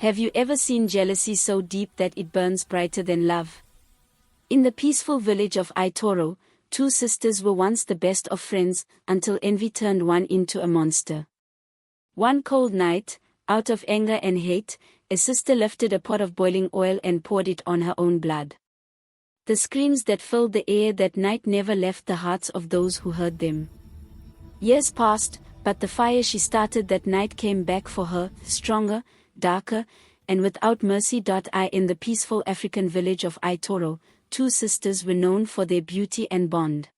Have you ever seen jealousy so deep that it burns brighter than love? In the peaceful village of Itoro, two sisters were once the best of friends, until envy turned one into a monster. One cold night, out of anger and hate, a sister lifted a pot of boiling oil and poured it on her own blood. The screams that filled the air that night never left the hearts of those who heard them. Years passed, but the fire she started that night came back for her, stronger, darker, and without mercy. In the peaceful African village of Itoro, two sisters were known for their beauty and bond.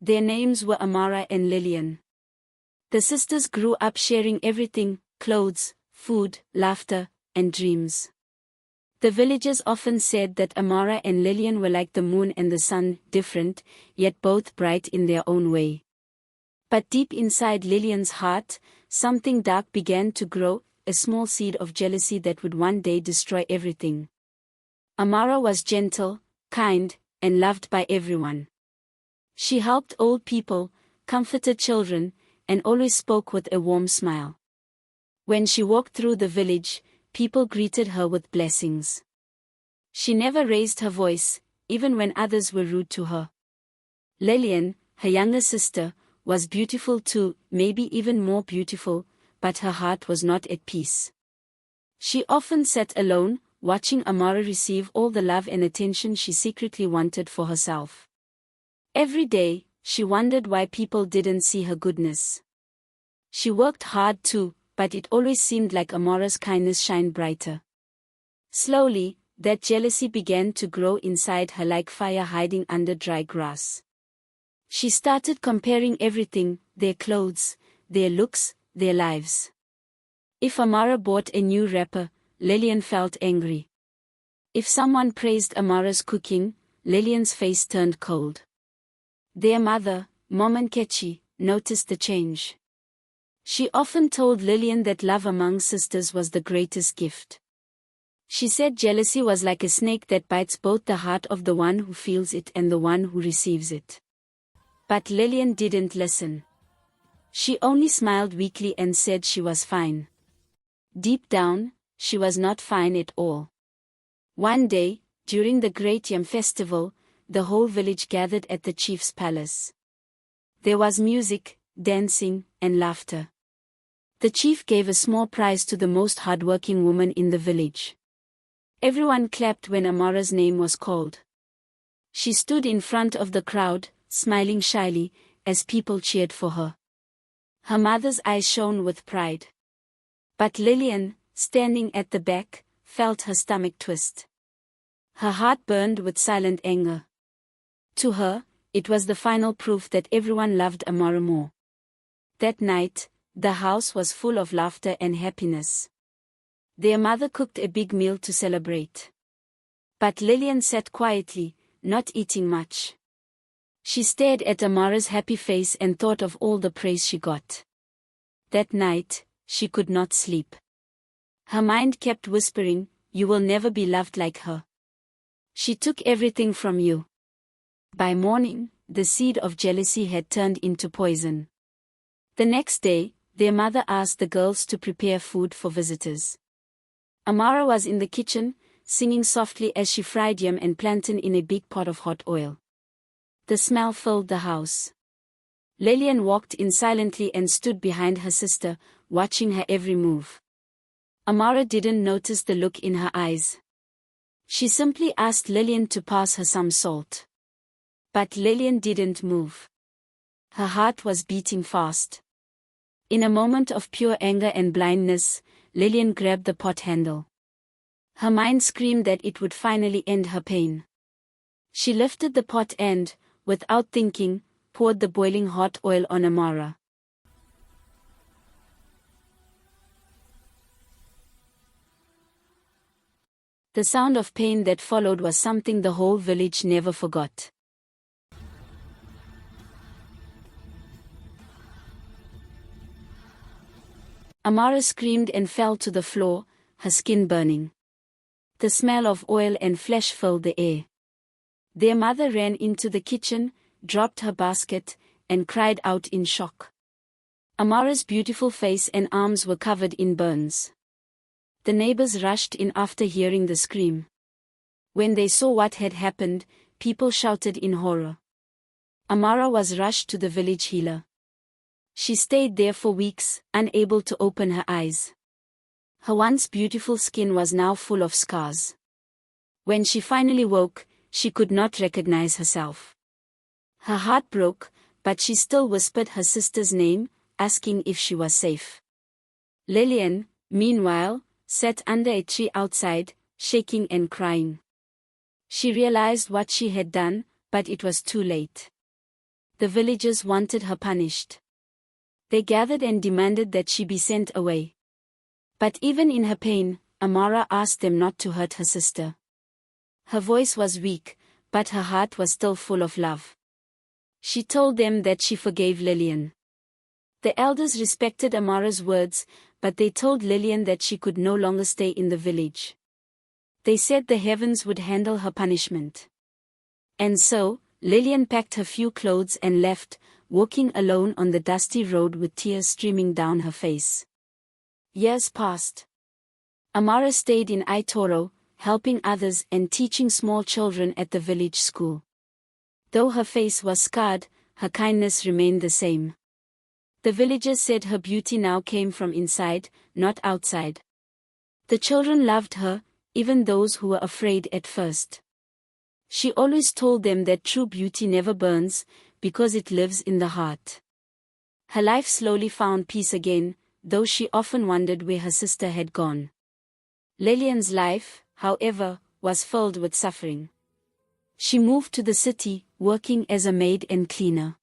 Their names were Amara and Lillian. The sisters grew up sharing everything: clothes, food, laughter, and dreams. The villagers often said that Amara and Lillian were like the moon and the sun, different, yet both bright in their own way. But deep inside Lillian's heart, something dark began to grow, a small seed of jealousy that would one day destroy everything. Amara was gentle, kind, and loved by everyone. She helped old people, comforted children, and always spoke with a warm smile. When she walked through the village, people greeted her with blessings. She never raised her voice, even when others were rude to her. Lillian, her younger sister, was beautiful too, maybe even more beautiful, but her heart was not at peace. She often sat alone, watching Amara receive all the love and attention she secretly wanted for herself. Every day, she wondered why people didn't see her goodness. She worked hard too, but it always seemed like Amara's kindness shined brighter. Slowly, that jealousy began to grow inside her like fire hiding under dry grass. She started comparing everything: their clothes, their looks, their lives. If Amara bought a new wrapper, Lillian felt angry. If someone praised Amara's cooking, Lillian's face turned cold. Their mother, Mom Nkechi, noticed the change. She often told Lillian that love among sisters was the greatest gift. She said jealousy was like a snake that bites both the heart of the one who feels it and the one who receives it. But Lillian didn't listen. She only smiled weakly and said she was fine. Deep down, she was not fine at all. One day, during the Great Yam Festival, the whole village gathered at the chief's palace. There was music, dancing, and laughter. The chief gave a small prize to the most hardworking woman in the village. Everyone clapped when Amara's name was called. She stood in front of the crowd, smiling shyly, as people cheered for her. Her mother's eyes shone with pride. But Lillian, standing at the back, felt her stomach twist. Her heart burned with silent anger. To her, it was the final proof that everyone loved Amara more. That night, the house was full of laughter and happiness. Their mother cooked a big meal to celebrate. But Lillian sat quietly, not eating much. She stared at Amara's happy face and thought of all the praise she got. That night, she could not sleep. Her mind kept whispering, "You will never be loved like her. She took everything from you." By morning, the seed of jealousy had turned into poison. The next day, their mother asked the girls to prepare food for visitors. Amara was in the kitchen, singing softly as she fried yam and plantain in a big pot of hot oil. The smell filled the house. Lillian walked in silently and stood behind her sister, watching her every move. Amara didn't notice the look in her eyes. She simply asked Lillian to pass her some salt. But Lillian didn't move. Her heart was beating fast. In a moment of pure anger and blindness, Lillian grabbed the pot handle. Her mind screamed that it would finally end her pain. She lifted the pot and, without thinking, poured the boiling hot oil on Amara. The sound of pain that followed was something the whole village never forgot. Amara screamed and fell to the floor, her skin burning. The smell of oil and flesh filled the air. Their mother ran into the kitchen, dropped her basket, and cried out in shock. Amara's beautiful face and arms were covered in burns. The neighbors rushed in after hearing the scream. When they saw what had happened, people shouted in horror. Amara was rushed to the village healer. She stayed there for weeks, unable to open her eyes. Her once beautiful skin was now full of scars. When she finally woke, she could not recognize herself. Her heart broke, but she still whispered her sister's name, asking if she was safe. Lillian, meanwhile, sat under a tree outside, shaking and crying. She realized what she had done, but it was too late. The villagers wanted her punished. They gathered and demanded that she be sent away. But even in her pain, Amara asked them not to hurt her sister. Her voice was weak, but her heart was still full of love. She told them that she forgave Lillian. The elders respected Amara's words, but they told Lillian that she could no longer stay in the village. They said the heavens would handle her punishment. And so, Lillian packed her few clothes and left, walking alone on the dusty road with tears streaming down her face. Years passed. Amara stayed in Aitoro, helping others and teaching small children at the village school. Though her face was scarred, her kindness remained the same. The villagers said her beauty now came from inside, not outside. The children loved her, even those who were afraid at first. She always told them that true beauty never burns, because it lives in the heart. Her life slowly found peace again, though she often wondered where her sister had gone. Lillian's life, however, was filled with suffering. She moved to the city, working as a maid and cleaner.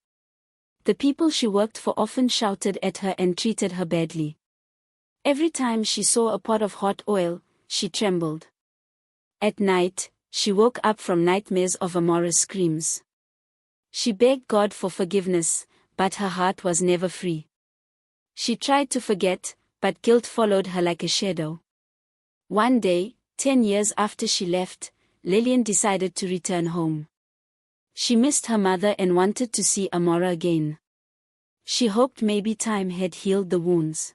The people she worked for often shouted at her and treated her badly. Every time she saw a pot of hot oil, she trembled. At night, she woke up from nightmares of Amara's screams. She begged God for forgiveness, but her heart was never free. She tried to forget, but guilt followed her like a shadow. One day, 10 years after she left, Lillian decided to return home. She missed her mother and wanted to see Amara again. She hoped maybe time had healed the wounds.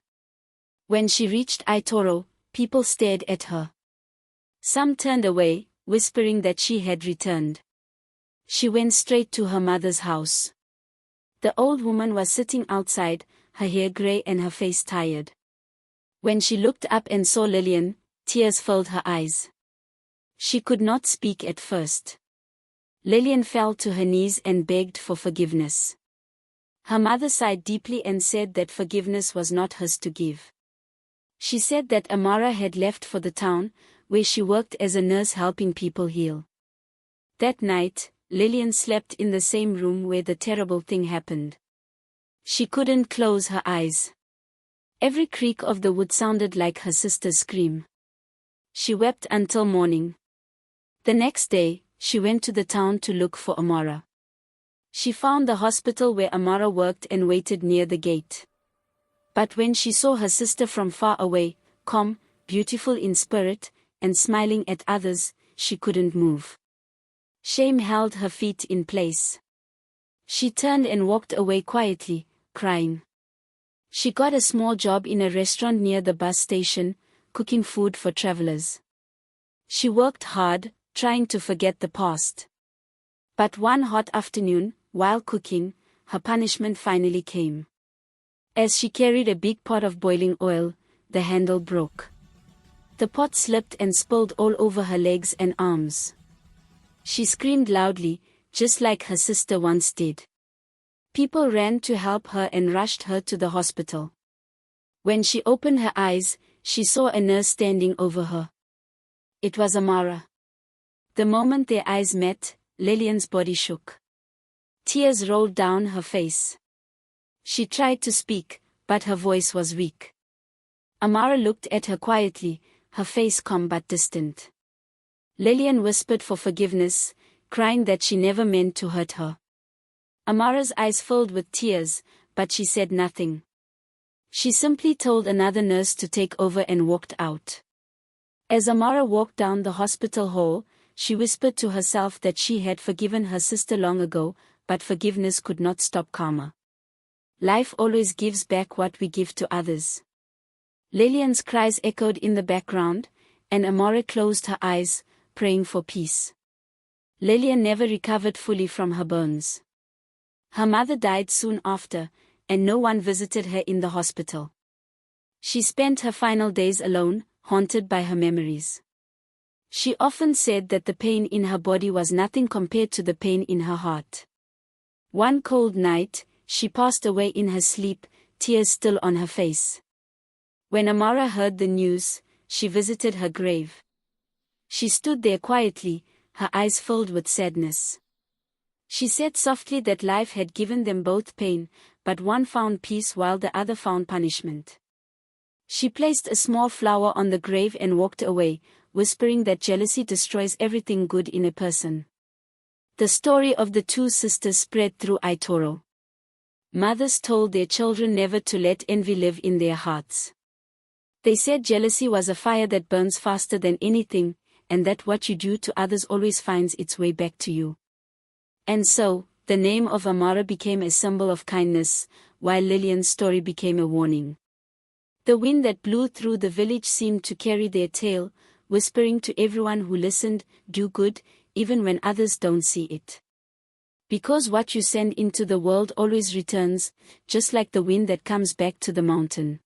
When she reached Aitoro, people stared at her. Some turned away, whispering that she had returned. She went straight to her mother's house. The old woman was sitting outside, her hair grey and her face tired. When she looked up and saw Lillian, tears filled her eyes. She could not speak at first. Lillian fell to her knees and begged for forgiveness. Her mother sighed deeply and said that forgiveness was not hers to give. She said that Amara had left for the town, where she worked as a nurse helping people heal. That night, Lillian slept in the same room where the terrible thing happened. She couldn't close her eyes. Every creak of the wood sounded like her sister's scream. She wept until morning. The next day, she went to the town to look for Amara. She found the hospital where Amara worked and waited near the gate. But when she saw her sister from far away, calm, beautiful in spirit, and smiling at others, she couldn't move. Shame held her feet in place. She turned and walked away quietly, crying. She got a small job in a restaurant near the bus station, cooking food for travelers. She worked hard, trying to forget the past. But one hot afternoon, while cooking, her punishment finally came. As she carried a big pot of boiling oil, the handle broke. The pot slipped and spilled all over her legs and arms. She screamed loudly, just like her sister once did. People ran to help her and rushed her to the hospital. When she opened her eyes, she saw a nurse standing over her. It was Amara. The moment their eyes met, Lillian's body shook. Tears rolled down her face. She tried to speak, but her voice was weak. Amara looked at her quietly, her face calm but distant. Lillian whispered for forgiveness, crying that she never meant to hurt her. Amara's eyes filled with tears, but she said nothing. She simply told another nurse to take over and walked out. As Amara walked down the hospital hall, she whispered to herself that she had forgiven her sister long ago, but forgiveness could not stop karma. Life always gives back what we give to others. Lillian's cries echoed in the background, and Amara closed her eyes, praying for peace. Lillian never recovered fully from her burns. Her mother died soon after, and no one visited her in the hospital. She spent her final days alone, haunted by her memories. She often said that the pain in her body was nothing compared to the pain in her heart. One cold night, she passed away in her sleep, tears still on her face. When Amara heard the news, she visited her grave. She stood there quietly, her eyes filled with sadness. She said softly that life had given them both pain, but one found peace while the other found punishment. She placed a small flower on the grave and walked away, whispering that jealousy destroys everything good in a person. The story of the two sisters spread through Itoro. Mothers told their children never to let envy live in their hearts. They said jealousy was a fire that burns faster than anything, and that what you do to others always finds its way back to you. And so, the name of Amara became a symbol of kindness, while Lillian's story became a warning. The wind that blew through the village seemed to carry their tale, whispering to everyone who listened, do good, even when others don't see it. Because what you send into the world always returns, just like the wind that comes back to the mountain.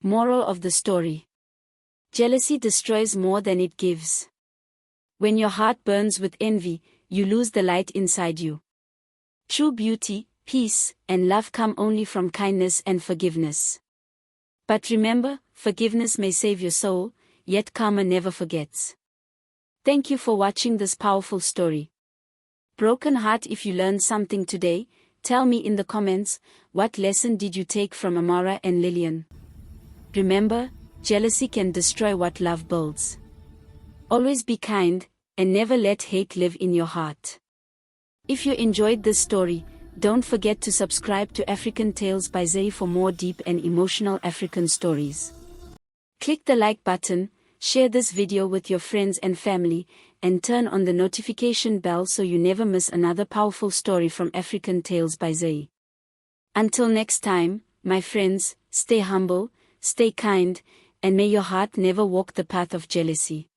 Moral of the story. Jealousy destroys more than it gives. When your heart burns with envy, you lose the light inside you. True beauty, peace, and love come only from kindness and forgiveness. But remember, forgiveness may save your soul, yet karma never forgets. Thank you for watching this powerful story. Broken heart, if you learned something today, tell me in the comments, what lesson did you take from Amara and Lillian? Remember, jealousy can destroy what love builds. Always be kind, and never let hate live in your heart. If you enjoyed this story, don't forget to subscribe to African Tales by Zay for more deep and emotional African stories. Click the like button, share this video with your friends and family, and turn on the notification bell so you never miss another powerful story from African Tales by Zay. Until next time, my friends, stay humble, stay kind, and may your heart never walk the path of jealousy.